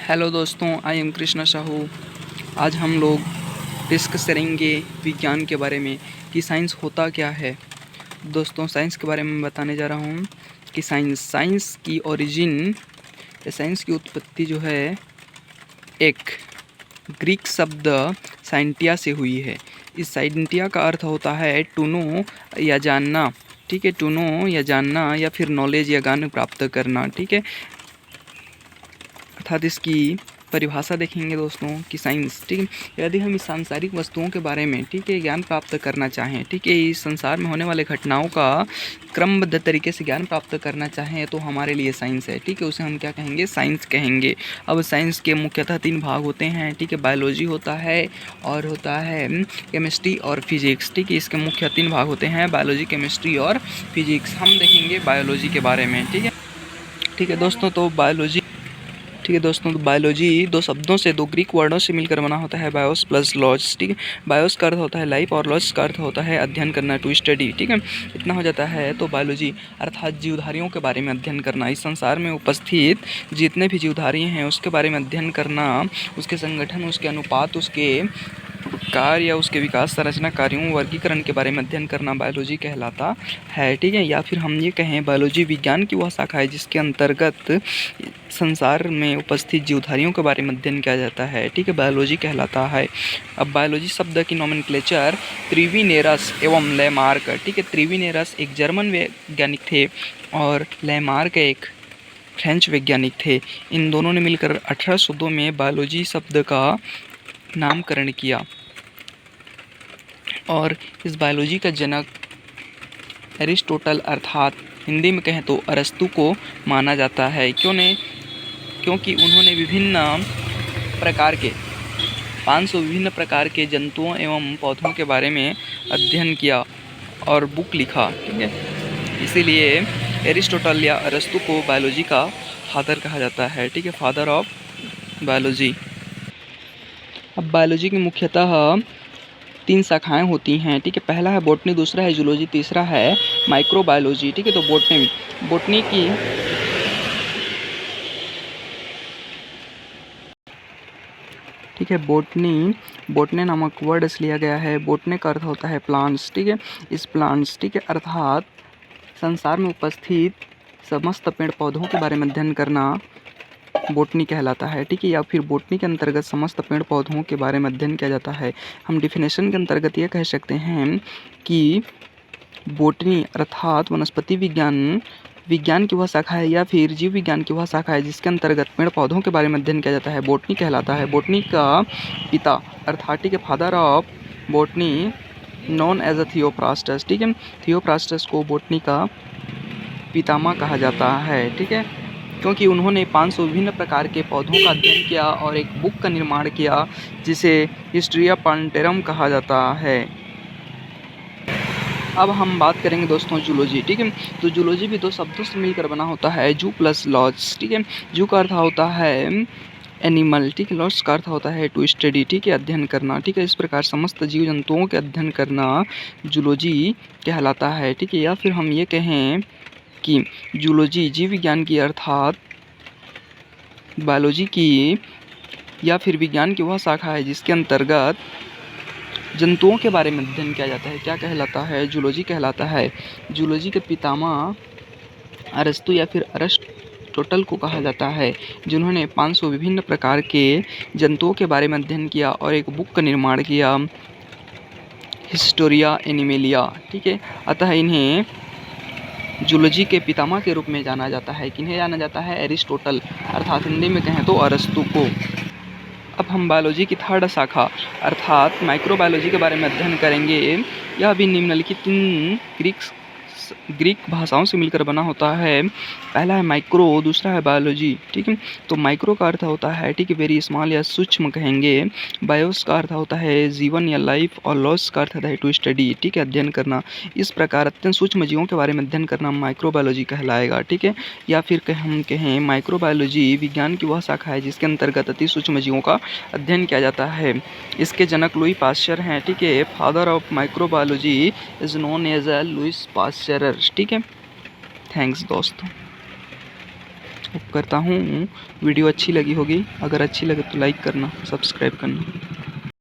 Hello दोस्तों, I am Krishna Sahu. आज हम लोग डिस्कस करेंगे विज्ञान के बारे में कि साइंस होता क्या है। दोस्तों, साइंस के बारे में बताने जा रहा हूँ कि साइंस की ओरिजिन या साइंस की उत्पत्ति जो है एक ग्रीक शब्द साइंटिया से हुई है। इस साइंटिया का अर्थ होता है टू नो या जानना। ठीक है, टू नो या जानना या फिर नॉलेज या ज्ञान प्राप्त करना। ठीक है, अर्थात इसकी परिभाषा देखेंगे दोस्तों कि साइंस, ठीक है, यदि हम इस सांसारिक वस्तुओं के बारे में, ठीक है, ज्ञान प्राप्त करना चाहें, ठीक है, इस संसार में होने वाले घटनाओं का क्रमबद्ध तरीके से ज्ञान प्राप्त करना चाहें तो हमारे लिए साइंस है। ठीक है, उसे हम क्या कहेंगे? साइंस कहेंगे। अब साइंस के मुख्यतः 3 भाग होते हैं। ठीक है, बायोलॉजी होता है और होता है केमिस्ट्री और फिजिक्स। ठीक है, इसके मुख्य 3 भाग होते हैं, बायोलॉजी, केमिस्ट्री और फिजिक्स। हम देखेंगे बायोलॉजी के बारे में। ठीक है दोस्तों, तो बायोलॉजी, ठीक है दोस्तों, तो बायोलॉजी 2 शब्दों से, 2 ग्रीक वर्डों से मिलकर बना होता है, बायोस प्लस लॉज। ठीक है, बायोस का अर्थ होता है लाइफ और लॉज का अर्थ होता है अध्ययन करना, टू स्टडी। ठीक है, इतना हो जाता है। तो बायोलॉजी अर्थात जीवधारियों के बारे में अध्ययन करना, इस संसार में उपस्थित जितने भी जीवधारी हैं उसके बारे में अध्ययन करना, उसके संगठन, उसके अनुपात, उसके कार्य या उसके विकास, संरचना, कार्यों, वर्गीकरण के बारे में अध्ययन करना बायोलॉजी कहलाता है। ठीक है, या फिर हम ये कहें बायोलॉजी विज्ञान की वह शाखा है जिसके अंतर्गत संसार में उपस्थित जीवधारियों के बारे में अध्ययन किया जाता है। ठीक है, बायोलॉजी कहलाता है। अब बायोलॉजी शब्द की नोमेनक्लेचर त्रिविनेरस एवं लेमार्क। ठीक है, त्रिविनेरस एक जर्मन वैज्ञानिक थे और लेमार्क एक फ्रेंच वैज्ञानिक थे। इन दोनों ने मिलकर 1802 में बायोलॉजी शब्द का नामकरण किया और इस बायोलॉजी का जनक एरिस्टोटल अर्थात हिंदी में कहें तो अरस्तु को माना जाता है। क्योंकि उन्होंने विभिन्न प्रकार के 500 विभिन्न प्रकार के जंतुओं एवं पौधों के बारे में अध्ययन किया और बुक लिखा। ठीक है, इसीलिए एरिस्टोटल या अरस्तु को बायोलॉजी का फादर कहा जाता है। ठीक है, फादर ऑफ बायोलॉजी। अब बायोलॉजी की मुख्यतः 3 शाखाएं होती हैं। ठीक है, पहला है बॉटनी, दूसरा है जूलॉजी, तीसरा है माइक्रोबायोलॉजी। ठीक है, तो बॉटनी की ठीक है, बॉटनी नामक वर्ड से लिया गया है। बॉटनी का अर्थ होता है प्लांट्स। ठीक है, इस प्लांट्स, ठीक है, अर्थात संसार में उपस्थित समस्त पेड़ पौधों के बारे में अध्ययन करना बॉटनी कहलाता है। ठीक है, या फिर बॉटनी के अंतर्गत समस्त पेड़ पौधों के बारे में अध्ययन किया जाता है। हम डिफिनेशन के अंतर्गत ये कह सकते हैं कि बॉटनी अर्थात वनस्पति विज्ञान की वह शाखा है या फिर जीव विज्ञान की वह शाखा है जिसके अंतर्गत पेड़ पौधों के बारे में अध्ययन किया जाता है, बॉटनी कहलाता है। बॉटनी का पिता अर्थात, ठीक है, father of botany known as a Theophrastus. ठीक है, थियोफ्रास्टस को बॉटनी का पितामह कहा जाता है। ठीक है, क्योंकि उन्होंने 500 विभिन्न प्रकार के पौधों का अध्ययन किया और एक बुक का निर्माण किया जिसे हिस्ट्रिया प्लांटेरम कहा जाता है। अब हम बात करेंगे दोस्तों जूलॉजी। ठीक है, तो जूलॉजी भी 2 शब्दों से मिलकर बना होता है, जू प्लस लॉज। ठीक है, जू का अर्थ होता है एनिमल। ठीक है, लॉज का अर्थ होता है टू स्टडी। ठीक है, अध्ययन करना। ठीक है, इस प्रकार समस्त जीव जंतुओं के अध्ययन करना जूलॉजी कहलाता है। ठीक है, या फिर हम ये कहें कि जूलॉजी जीव विज्ञान की अर्थात बायोलॉजी की या फिर विज्ञान की वह शाखा है जिसके अंतर्गत जंतुओं के बारे में अध्ययन किया जाता है। क्या कहलाता है? जूलॉजी कहलाता है। जूलॉजी के पितामह अरस्तु या फिर अरिस्टोटल को कहा जाता है, जिन्होंने 500 विभिन्न प्रकार के जंतुओं के बारे में अध्ययन किया और एक बुक का निर्माण किया, हिस्टोरिया एनिमेलिया। ठीक है, अतः इन्हें जूलॉजी के पितामह के रूप में जाना जाता है। किन्हें जाना जाता है? एरिस्टोटल अर्थात हिंदी में कहें तो अरस्तु को। अब हम बायोलॉजी की 3rd शाखा अर्थात माइक्रोबायोलॉजी के बारे में अध्ययन करेंगे। यह भी निम्नलिखित 3 ग्रीक भाषाओं से मिलकर बना होता है। पहला है माइक्रो, दूसरा है बायोलॉजी। ठीक है, तो माइक्रो का अर्थ होता है, ठीक है, वेरी स्मॉल या सूक्ष्म कहेंगे। बायोस का अर्थ होता है जीवन या लाइफ और लॉस का अर्थ होता है टू स्टडी। ठीक है, अध्ययन करना। इस प्रकार अत्यंत सूक्ष्म जीवों के बारे में अध्ययन करना माइक्रोबायोलॉजी कहलाएगा। ठीक है, या फिर हम कहें माइक्रोबायोलॉजी विज्ञान की वह शाखा है जिसके अंतर्गत अति सूक्ष्म जीवों का अध्ययन किया जाता है। इसके जनक लुई पाश्चर हैं। ठीक है, father of microbiology is known as Louis Pasteur. ठीक है, थैंक्स दोस्तों। होप करता हूँ वीडियो अच्छी लगी होगी। अगर अच्छी लगे तो लाइक करना, सब्सक्राइब करना।